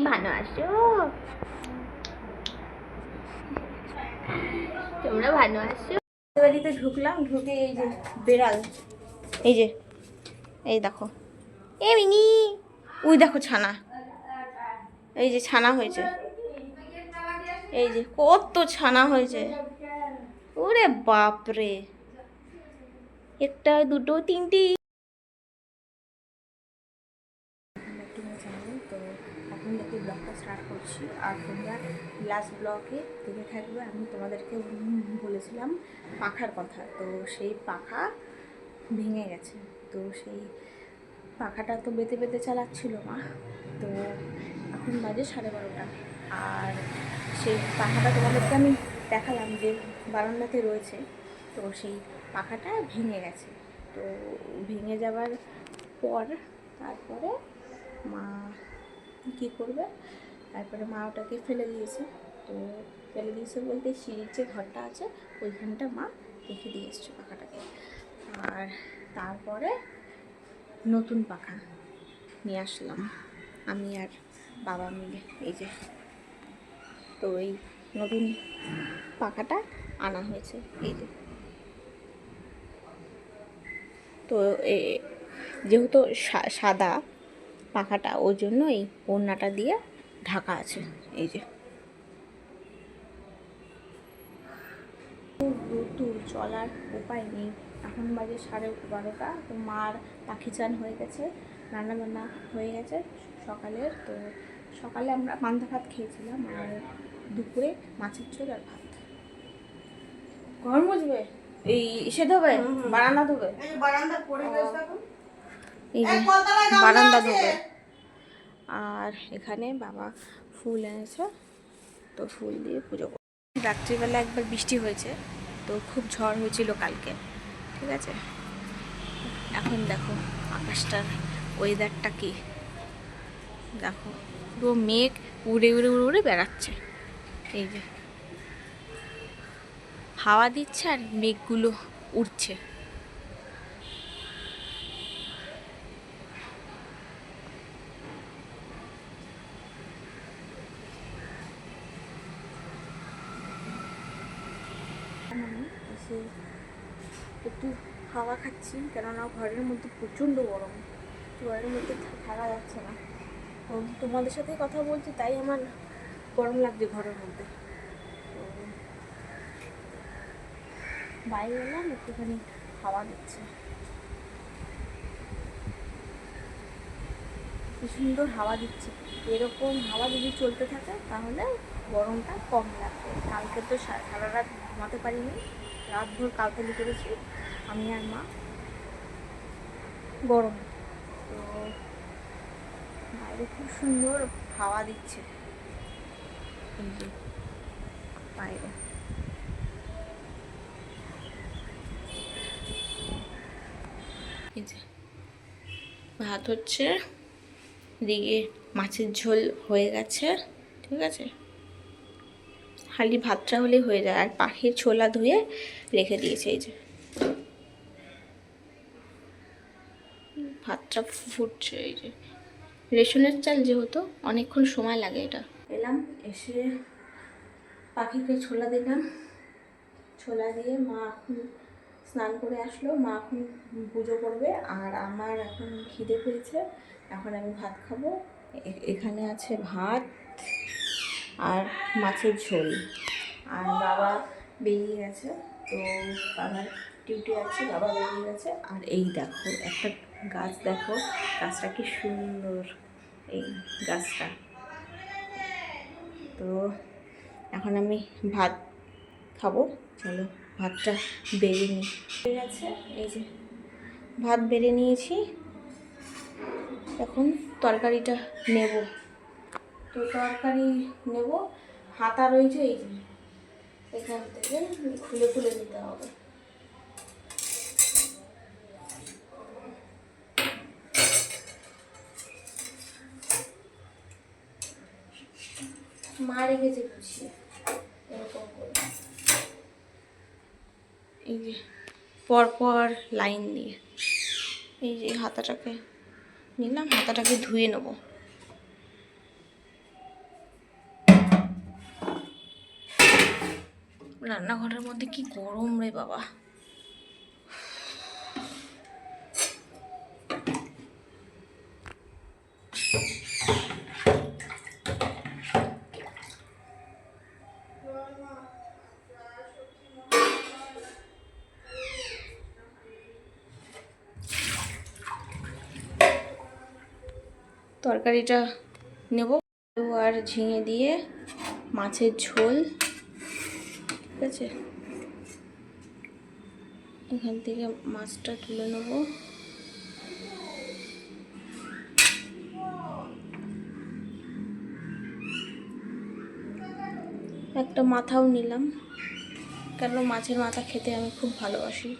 ভালো আছো? তোমরা ভালো আছো? বাড়িতে ঢুকলাম, ঢুকে এই যে বেড়াল, এই যে এই দেখো, এ মিনি, ওই দেখো ছানা, এই যে ছানা হয়েছে, এই যে কত ছানা হয়েছে, ওরে বাপরে, একটা দুটো তিনটি। তো এখন থেকে ব্লগটা স্টার্ট করছি, আর তোমরা লাস্ট ব্লগে দেখে থাকবে। আমি তোমাদেরকে বলেছিলাম পাখার কথা, তো সেই পাখা ভেঙে গেছে। তো সেই পাখাটা তো বেঁধে বেঁধে চালাচ্ছিল মা। তো এখন বাজে 12:30, আর সেই পাখাটা তোমাদেরকে আমি দেখালাম যে বারান্দাতে রয়েছে। তো সেই পাখাটা ভেঙে গেছে। তো ভেঙে যাওয়ার পর তারপরে মা কী করবে, তারপরে মা ওটাকে ফেলে দিয়েছে। তো ফেলে দিয়েছে বলতে সিঁড়ির যে ঘরটা আছে ওইখানটা মা রেখে দিয়ে এসছে পাখাটাকে। আর তারপরে নতুন পাখা নিয়ে আসলাম আমি আর বাবা মিলে, এই যে। তো এই নতুন পাখাটা আনা হয়েছে, এই যে। তো যেহেতু সাদা পাখাটা, ওই জন্য এই ওড়নাটা দিয়ে ঢাকা আছে, এই যে। রোদ্দুর, চলার উপায় নেই। এখন বাজে 12:30। তো মার পাখি চান হয়ে গেছে, রান্না বান্না হয়ে গেছে সকালের। তো সকালে আমরা পান্তা ভাত খেয়েছিলাম, আর দুপুরে মাছের ঝোল আর ভাত। ঘর মুছবে, এই এসে ধোবে, বারান্দা ধোবে, এই যে বারান্দা ধোবে। আর এখানে বাবা ফুল এনেছে, তো ফুল দিয়ে পুজো করবে। রাত্রিবেলা একবার বৃষ্টি হয়েছে, তো খুব ঝড় হয়েছিল কালকে, ঠিক আছে। এখন দেখো আকাশটার ওয়েদারটা কি, দেখো পুরো মেঘ উড়ে উড়ে উড়ে উড়ে বেড়াচ্ছে, এই যে হাওয়া দিচ্ছে আর মেঘগুলো উড়ছে। এসে একটু হাওয়া খাচ্ছি, কেননা ঘরের মধ্যে প্রচণ্ড গরম, ঘরের মধ্যে থাকা যাচ্ছে না। তোমাদের সাথে কথা বলছি তাই আমার গরম লাগছে ঘরের মধ্যে। তো বাইরে এলাম, একটুখানি হাওয়া দিচ্ছে, কি সুন্দর হাওয়া দিচ্ছে। এরকম হাওয়া যদি চলতে থাকে তাহলে গরমটা কম লাগবে। কালকে তো সারা রাত ঘুমাতে পারিনি, রাতভর কালতালি করেছি আমি আর মা, গরম। তো বাইরে খুব সুন্দর হাওয়া দিচ্ছে, এই যে বাইরে। এই যে ভাত হচ্ছে, এদিকে মাছের ঝোল হয়ে গেছে, ঠিক আছে। খালি ভাতটা হলেই হয়ে যায়, আর পাখির ছোলা ধুয়ে রেখে দিয়েছে, এই যে ভাতটা ফুটছে। এই যে রেশনের চাল যেহেতু অনেকক্ষণ সময় লাগে। এটা এলাম, এসে পাখিকে ছোলা দিলাম, ছোলা দিয়ে মা এখন স্নান করে আসলো, মা এখন পুজো করবে। আর আমার এখন খিদে পেয়েছে, এখন আমি ভাত খাবো। এখানে আছে ভাত আর মাছের ঝোল, আর বাবা বেরিয়ে গেছে। তো বাবার ডিউটি আছে, বাবা বেরিয়ে গেছে। আর এই দেখো একটা গাছ, দেখো গাছটা কি সুন্দর, এই গাছটা। তো এখন আমি ভাত খাবো, চলো ভাতটা বেড়ে নিই। হয়ে গেছে, এই যে ভাত বেড়ে নিয়েছি, এখন তরকারিটা নেব। তো তরকারি নেব, হাতা রয়েছে এই যে, এখান থেকে খুলে খুলে দিতে হবে। মা রেখেছে গুছিয়ে এরকম করে, এই যে পরপর লাইন দিয়ে। এই যে হাতাটাকে নিলাম, হাতাটাকে ধুয়ে নেব। রান্নাঘরের মধ্যে কি গরম রে বাবা। তরকারিটা নেব, আলু আর ঝিঙে দিয়ে মাছের ঝোল। ঠিক আছে, এখান থেকে মাছটা তুলে নেব। একটা মাথাও নিলাম, কেন মাছের মাথা খেতে আমি খুব ভালোবাসি।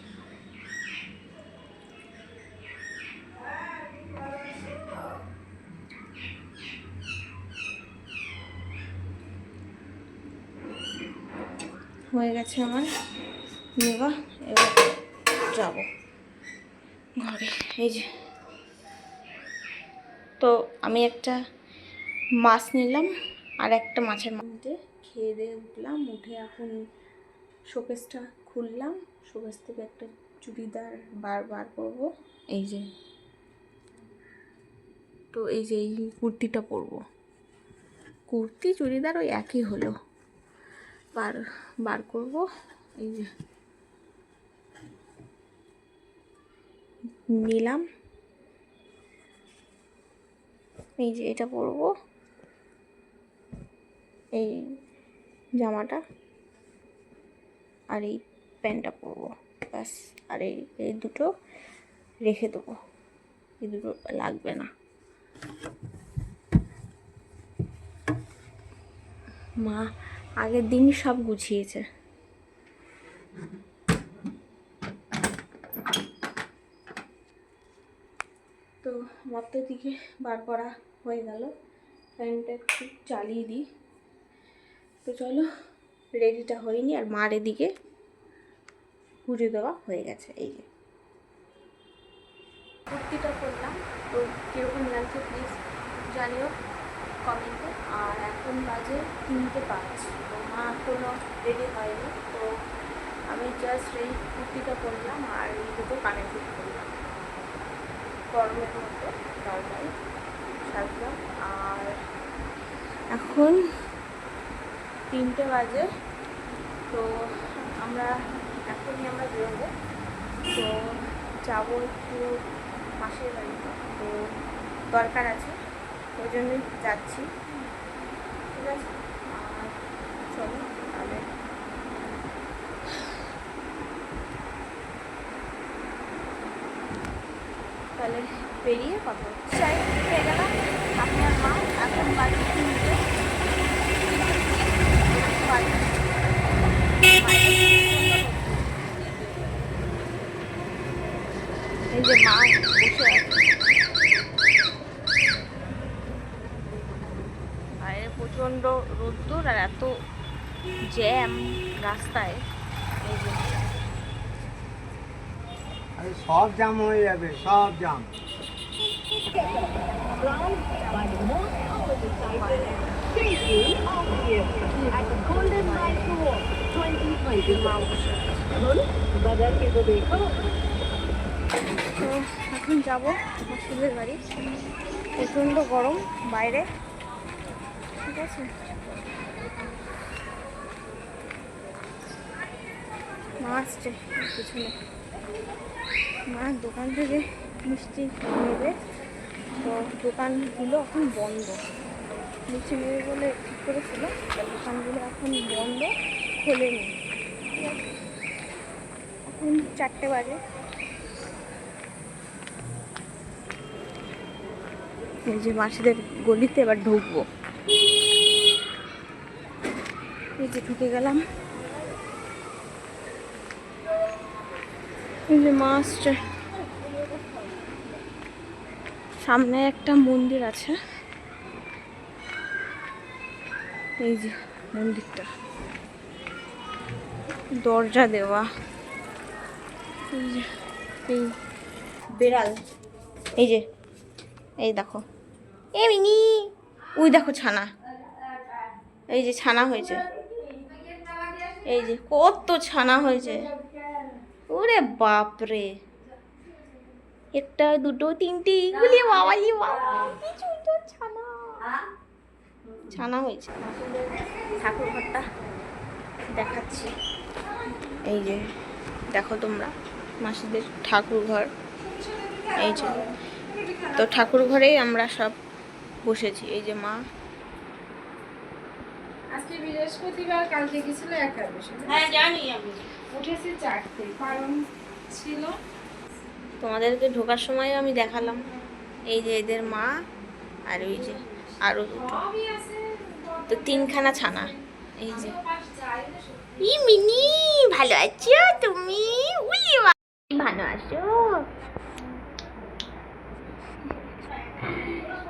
হয়ে গেছে আমার নেওয়া, এবার যাব ঘরে। এই যে, তো আমি একটা মাছ নিলাম আর একটা মাছের মধ্যে খেয়ে দিয়ে উঠলাম। উঠে এখন শোকেসটা খুললাম, শোকেস থেকে একটা চুড়িদার বার করবো। এই যে, তো এই যে এই কুর্তিটা পরবো। কুর্তি চুড়িদার ওই একই হলো, বার করব। এই যে নিলাম, এই যে এটা পরবো, এই জামাটা আর এই প্যান্টটা পরবো, ব্যাস। আর এই দুটো রেখে দেবো, এই দুটো লাগবে না। মা আগের দিনই সব গুছিয়েছে। তো মতো দিকে বার করা হয়ে গেল, ফ্যানটা একটু চালিয়ে দিই। তো চলো, রেডিটা হয়নি, আর মার এদিকে পুজো দেওয়া হয়ে গেছে। এই যে কুর্তিটা করলাম, তো কীরকম লাগছে প্লিজ জানিও কমেন্টে। আর এখন বাজে 3:05, তো মা এখনও রেডি হয়নি। তো আমি জাস্ট এই কুর্তিটা করলাম আর এই দুটো কানের দুল করলাম, গরমের মধ্যে নর্মাল সাজলাম। আর এখন 3টে বাজে, তো এখনই আমরা বেরোবো। তো যাবো একটু মাসির বাড়িতে, তো দরকার আছে, ওই জন্যই যাচ্ছি। ঠিক আছে, আর চলো তাহলে বেরিয়ে কথা চাই হয়ে গেলাম। আপনি আর মা এখন বাড়ি কিনতে এই যে মা বসে আছে, বাইরে প্রচণ্ড রোদ্দুর আর এত জ্যাম রাস্তায়। এই যে সব জাম হয়ে যাবে, সব জাম। তো এখন যাব মাসিদের বাড়ি, প্রচণ্ড গরম বাইরে। ঠিক আছে, মা আসছে পিছনে, মা দোকান থেকে মিষ্টি নেবে। তো দোকানগুলো এখন বন্ধ, মিষ্টি নেবে বলে ঠিক করেছিল, দোকানগুলো এখন বন্ধ, খোলেনি। ঠিক আছে, এখন 4টে বাজে। এই যে মাসিদের গলিতে এবার ঢুকবো, এই যে ঢুকে গেলাম। এই যে মা আসছে, সামনে একটা মন্দির আছে, এই যে মন্দিরটা দরজা দেওয়া। এই যে এই বেড়াল, এই যে এই দেখো, এ মিনি, ওই দেখো ছানা, এই যে ছানা হয়েছে। এই যে কত ছানা হয়েছে, ওরে বাপরে, একটা দুটো তিনটে, এগুলি বাবালি বাবা, কি সুন্দর ছানা ছানা হয়েছে। ঠাকুর ঘরটা দেখাচ্ছি, এই যে দেখো তোমরা মাসিদের ঠাকুর ঘর, এই যে। তো ঠাকুর ঘরেই আমরা সব বসেছি, এই যে মা। আজকে বৃহস্পতিবার, কালকে গেছিল একাদশী। হ্যাঁ জানি আমি, উঠেছি 4টে, কারণ ছিল তোমাদেরকে ঢোকার সময় আমি দেখালাম, এই যে এদের মা, আর ওই যে আরো দুটো, সবই আছে। তো তিনখানা ছানা, এই যে। ই মিনি, ভালো আছো তুমি? উলি বাবা, ভালো আছো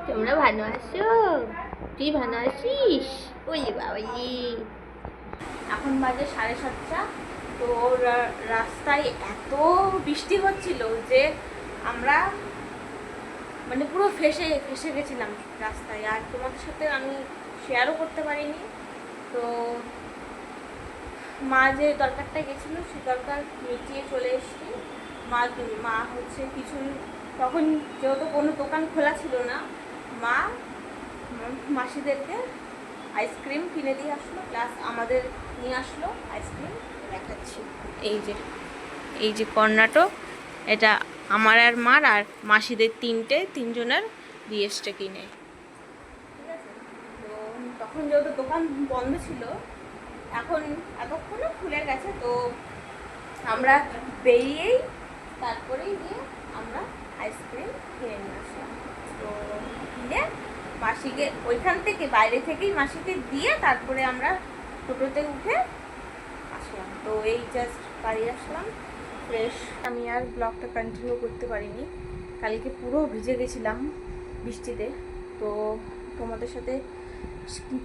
তোমরা? ভালো আছো? তুই ভালো আছিস? উলি বাবালি। এখন বাজে 7:30। তো রাস্তায় এত বৃষ্টি হচ্ছিল যে আমরা মানে পুরো ফেসে ফেসে গেছিলাম রাস্তায়, আর তোমাদের সাথে আমি শেয়ারও করতে পারিনি। তো মা যে দরকারটা গেছিলো সেই দরকার মিটিয়ে চলে এসেছি। মা হচ্ছে কিছু, তখন যেহেতু কোনো দোকান খোলা ছিল না, মা মাসিদেরকে আইসক্রিম কিনে দিয়ে আসলো, প্লাস আমাদের নিয়ে আসলো আইসক্রিম। দেখাচ্ছি, এই যে কর্নাটো, এটা আমার আর মার আর মাসিদের তিনজনের দিয়ে এসছে কিনে, ঠিক আছে। তো তখন যেহেতু দোকান বন্ধ ছিল, এখন এতক্ষণে খুলে গেছে। তো আমরা বেরিয়েই তারপরেই গিয়ে আমরা আইসক্রিম কিনে নিয়ে আসলাম। তো কিনে মাসিকে ওইখান থেকে বাইরে থেকেই মাসিকে দিয়ে তারপরে আমরা টোটোতে উঠে আসলাম। তো এই জাস্ট বাড়ি আসলাম ফ্রেশ। আমি আর ব্লগটা কন্টিনিউ করতে পারিনি, কালকে পুরো ভিজে গেছিলাম বৃষ্টিতে, তো তোমাদের সাথে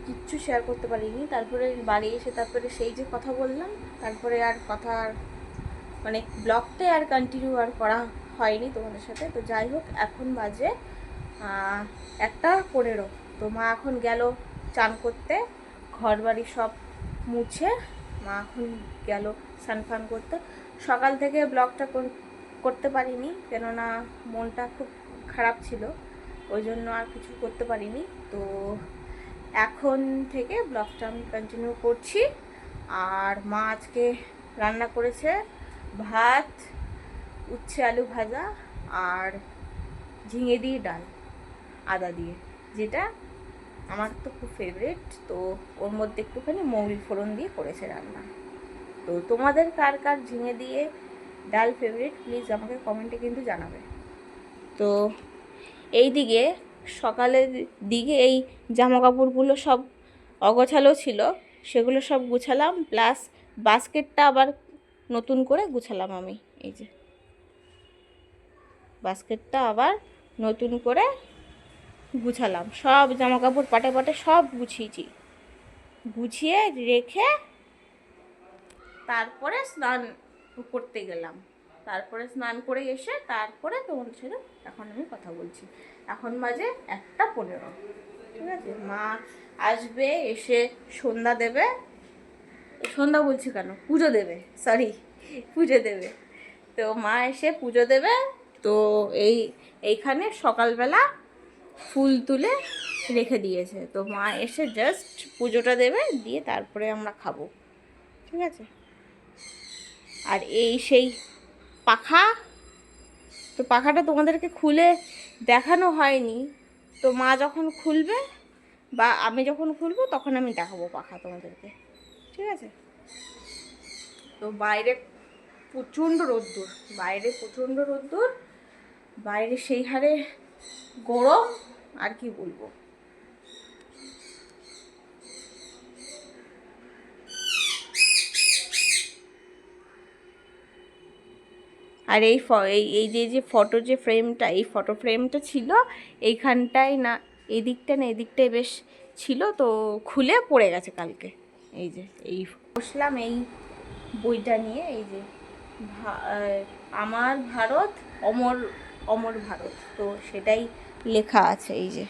কিচ্ছু শেয়ার করতে পারিনি। তারপরে বাড়ি এসে তারপরে সেই যে কথা বললাম, তারপরে আর কথা মানে ব্লগটাই আর কন্টিনিউ আর করা হয়নি তোমাদের সাথে। তো যাই হোক, এখন বাজে 1:15। তো মা এখন গেল চান করতে, ঘর বাড়ি সব মুছে মা এখন গেল স্নান করতে। সকাল থেকে ব্লগটা করতে পারিনি, কেননা মনটা খুব খারাপ ছিল, ওই জন্য আর কিছু করতে পারিনি। তো এখন থেকে ব্লগটা আমি কন্টিনিউ করছি। আর মা আজকে রান্না করেছে ভাত, উচ্ছে আলু ভাজা আর ঝিঙে দিয়ে ডাল আদা দিয়ে, যেটা আমার তো খুব ফেভারিট। তো ওর মধ্যে একটুখানি মৌরি ফোড়ন দিয়ে করেছে রান্না। তো তোমাদের কার কার ঝিঙে দিয়ে ডাল ফেভারিট প্লিজ আমাকে কমেন্টে কিন্তু জানাবে। তো এই দিকে সকালের দিকে এই জামা কাপড়গুলো সব অগোছালো ছিল, সেগুলো সব গুছালাম, প্লাস বাস্কেটটা আবার নতুন করে গুছালাম আমি। এই যে বাস্কেটটা আবার নতুন করে গুছালাম, সব জামা কাপড় পাটে পাটে সব গুছিয়ে রেখে তারপরে স্নান করতে গেলাম। তারপরে স্নান করে এসে তারপরে তোমাদের সাথে এখন আমি কথা বলছি। এখন বাজে 1:15, ঠিক আছে। মা আসবে, এসে সন্ধ্যা দেবে, সন্ধ্যা বলছি কেন, পুজো দেবে, সরি পুজো দেবে। তো মা এসে পুজো দেবে। তো এইখানে সকালবেলা ফুল তুলে রেখে দিয়েছে, তো মা এসে জাস্ট পুজোটা দেবে, দিয়ে তারপরে আমরা খাবো, ঠিক আছে। আর এই সেই পাখা, তো পাখাটা তোমাদেরকে খুলে দেখানো হয়নি, তো মা যখন খুলবে বা আমি যখন খুলবো তখন আমি দেখাবো পাখা তোমাদেরকে, ঠিক আছে। তো বাইরে প্রচণ্ড রোদ্দুর, বাইরে সেই হারে গরম, আর কি বলবো। আর এই যে ফটো যে ফ্রেমটা, এই ফটো ফ্রেমটা ছিল এইখানটায় না, এদিকটায় বেশ ছিল, তো খুলে পড়ে গেছে কালকে। এই যে বসলাম এই বইটা নিয়ে, এই যে আমার ভারত অমর ভারত, তো সেটাই লেখা আছে এই যে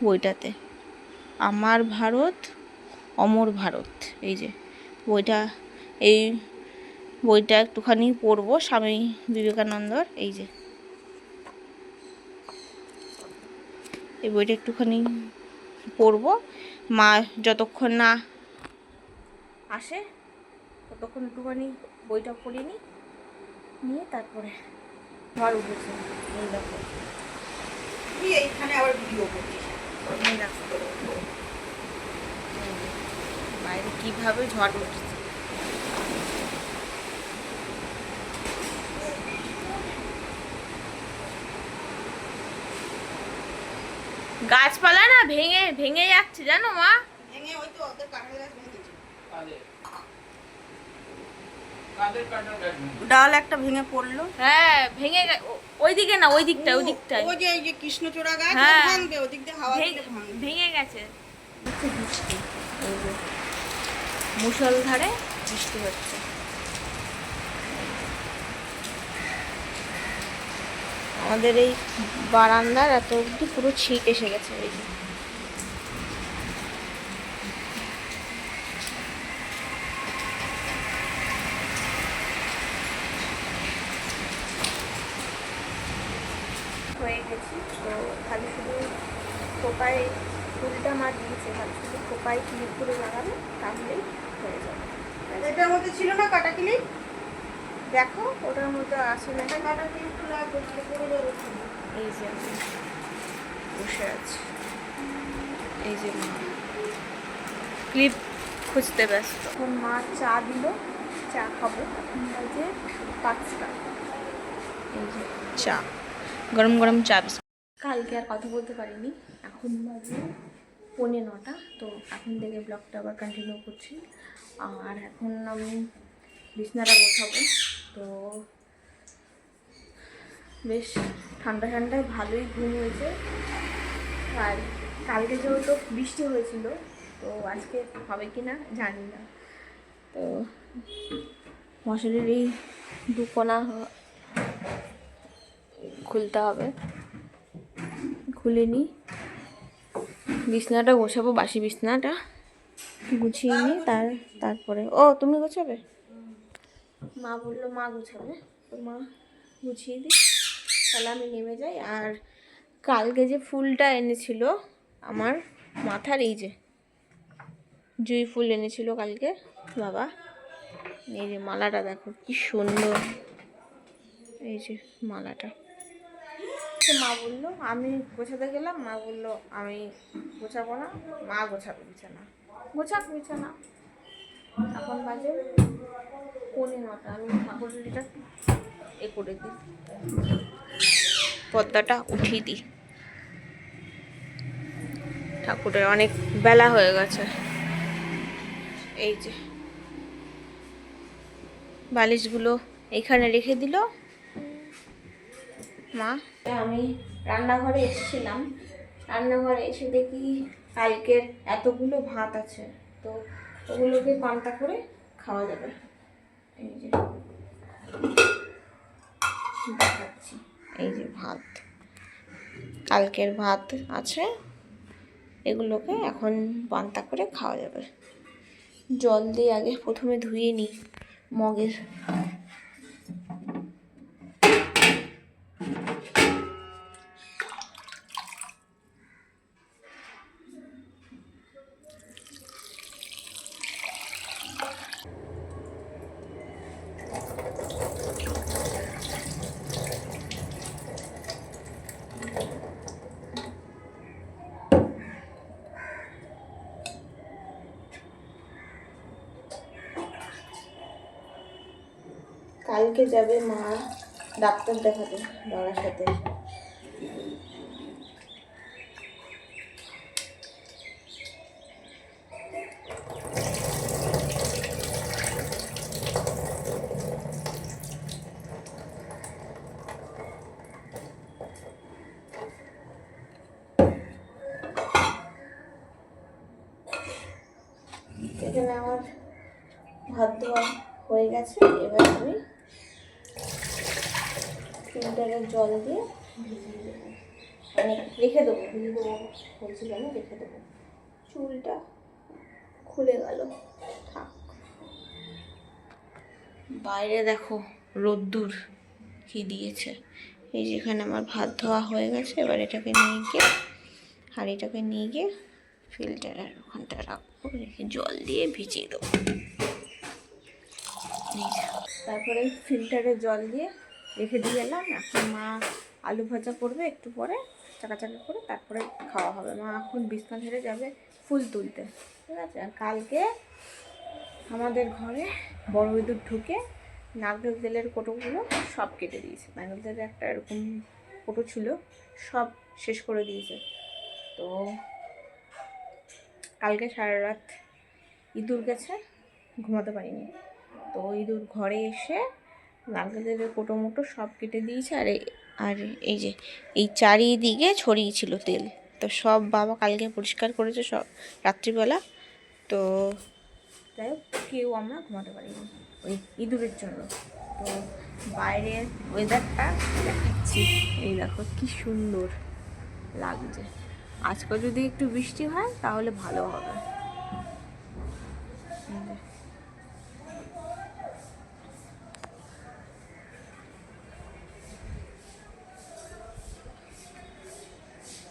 বইটাতে, আমার ভারত অমর ভারত, এই যে বইটা, এই বইটা একটুখানি পড়বো, স্বামী বিবেকানন্দর। এই যে এই বইটা একটুখানি পড়বো, মা যতক্ষণ না আসে ততক্ষণ একটুখানি বইটা পড়ে নিয়ে তারপরে ঘর উঠেছে। এই দেখো এইখানে আবার ভিডিও করছিস, এই দেখো বাইরে কিভাবে ঝড় উঠছে। গাছপালা না ভেঙে ভেঙে যাচ্ছে জানো মা, ভেঙে ওই তো ওদের কাঁঠাল গাছ ভেঙে দিয়েছে। ডাল একটা ভেঙে পড়লো, হ্যাঁ ভেঙে ওইদিকে না, ওই দিকটা, ওই দিকটায় ওই যে এই যে কৃষ্ণচূড়া গাছ ভাঙবে, ওই দিক দিয়ে হাওয়া ভেঙে গেছে। বৃষ্টি, এই যে মুষলধারে বৃষ্টি হচ্ছে। আমাদের এই বারান্দার এত অবধি পুরো ছিট এসে গেছে। এই যে হয়ে গেছি, তো খালি শুধু খোপায় ফুলটা মা দিয়েছে, খালি শুধু খোপায় ক্লিপ করে লাগাবে, তাহলেই হয়ে যাবে। এটার মধ্যে ছিল না কাটা ক্লিপ, দেখো ওটার মধ্যে আসলে কাটা ক্লিপ লাগবে, পড়ে যাবে। এই যে আমি বসে আছি, এই যে মা ক্লিপ খুঁজতে ব্যস্ত। এখন মা চা দিল, চা খাবো। এখন বাজে 5টা। এই যে চা, গরম গরম চা। কালকে আর কথা বলতে পারিনি, এখন বাজে 9:45। তো এখন থেকে ব্লগটা আবার কন্টিনিউ করছি। আর এখন আমি বিছনাটা গোছাবো। তো বেশ ঠান্ডা ঠান্ডায় ভালোই ঘুম হয়েছে। আর কালকে যেহেতু বৃষ্টি হয়েছিল, তো আজকে হবে কি না জানি না। তো মশারির এই দুকোনা খুলতে হবে, খুলে নিই, বিছনাটা গোছাবো, বাসি বিছনাটা গুছিয়ে নিই। তারপরে ও তুমি গোছাবে, মা বললো মা গোছাবে, তো মা গুছিয়ে দিই, তাহলে আমি নেমে যাই। আর কালকে যে ফুলটা এনেছিল আমার মাথার, এই যে জুঁই ফুল এনেছিল কালকে বাবা, এই যে মালাটা দেখো কি সুন্দর, এই যে মালাটা। মা বললো, আমি গোছাতে গেলাম, মা বললো আমি গোছাবো না, মা গোছাবে বিছানা, গোছাক বিছানা। এখন বাজে 9:45, আমি ঠাকুরের এটা এ করে দিই, পর্দাটা উঠিয়ে দিই, ঠাকুরের অনেক বেলা হয়ে গেছে। এই যে বালিশগুলো এখানে রেখে দিল মা। আমি রান্নাঘরে এসেছিলাম, রান্নাঘরে এসে দেখি কালকের এতগুলো ভাত আছে, তো ওগুলোকে পান্তা করে খাওয়া যাবে। এই যে দেখাচ্ছি, এই যে ভাত, কালকের ভাত আছে, এগুলোকে এখন পান্তা করে খাওয়া যাবে। জল দিয়ে আগে প্রথমে ধুয়ে নিই মগের। কালকে যাবে মা ডাক্তার দেখাতে বাবার সাথে। এখানে আমার ভাত ধোয়া হয়ে গেছে, এবার আমি ফিল্টারের জল দিয়ে ভিজিয়ে দেবো, মানে রেখে দেবো, ভিজিয়ে দেবো বলছি কেন, রেখে দেবো। চুলটা খুলে গেল, থাক। বাইরে দেখো রোদ্দুর কি দিয়েছে। এই যেখানে আমার ভাত ধোয়া হয়ে গেছে, এবার এটাকে নিয়ে গিয়ে হাঁড়িটাকে নিয়ে গিয়ে ফিল্টারের ওখানটা রাখবো, রেখে জল দিয়ে ভিজিয়ে দেবো। তারপরে ফিল্টারে জল দিয়ে রেখে দিয়ে এলাম। এখন মা আলু ভাজা করবে একটু পরে, চাকাচাকি করে, তারপরে খাওয়া হবে। মা এখন বিছনা ঝেড়ে যাবে ফুল তুলতে, ঠিক আছে। আর কালকে আমাদের ঘরে বড় ইঁদুর ঢুকে নারকেল তেলের কোটোগুলো সব কেটে দিয়েছে। নারকেল তেলের একটা এরকম কোটো ছিল, সব শেষ করে দিয়েছে। তো কালকে সারা রাত ইঁদুর গেছে, ঘুমাতে পারিনি। তো ইঁদুর ঘরে এসে নারকেল তেলের কোটো মোটো সব কেটে দিয়েছে। আর এই যে এই চারিদিকে ছড়িয়েছিল তেল, তো সব বাবা কালকে পরিষ্কার করেছে সব রাত্রিবেলা। তো যাই হোক, কেউ আমরা ঘুমাতে পারিনি ওই ইঁদুরের জন্য। তো বাইরের ওয়েদারটা দেখাচ্ছি, এই দেখো কি সুন্দর লাগছে। আজকে যদি একটু বৃষ্টি হয় তাহলে ভালো হবে।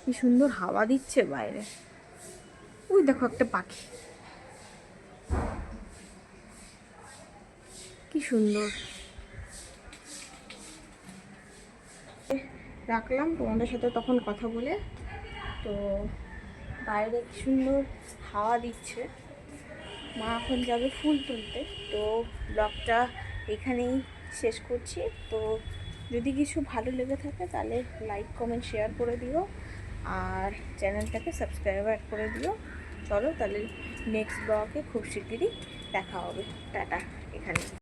কি সুন্দর হাওয়া দিচ্ছে বাইরে। ওই দেখো একটা পাখি, কি সুন্দর। রাখলাম তোমাদের সাথে তখন কথা বলে। তো বাইরে কি সুন্দর হাওয়া দিচ্ছে। মা এখন যাবে ফুল তুলতে। তো ব্লগটা এখানেই শেষ করছি। তো যদি কিছু ভালো লেগে থাকে তাহলে লাইক কমেন্ট শেয়ার করে দিও, আর চ্যানেলটাকে সাবস্ক্রাইব করে দিও। চলো তাহলে নেক্সট ব্লগে খুব শিগগিরই দেখা হবে। টাটা। এখানে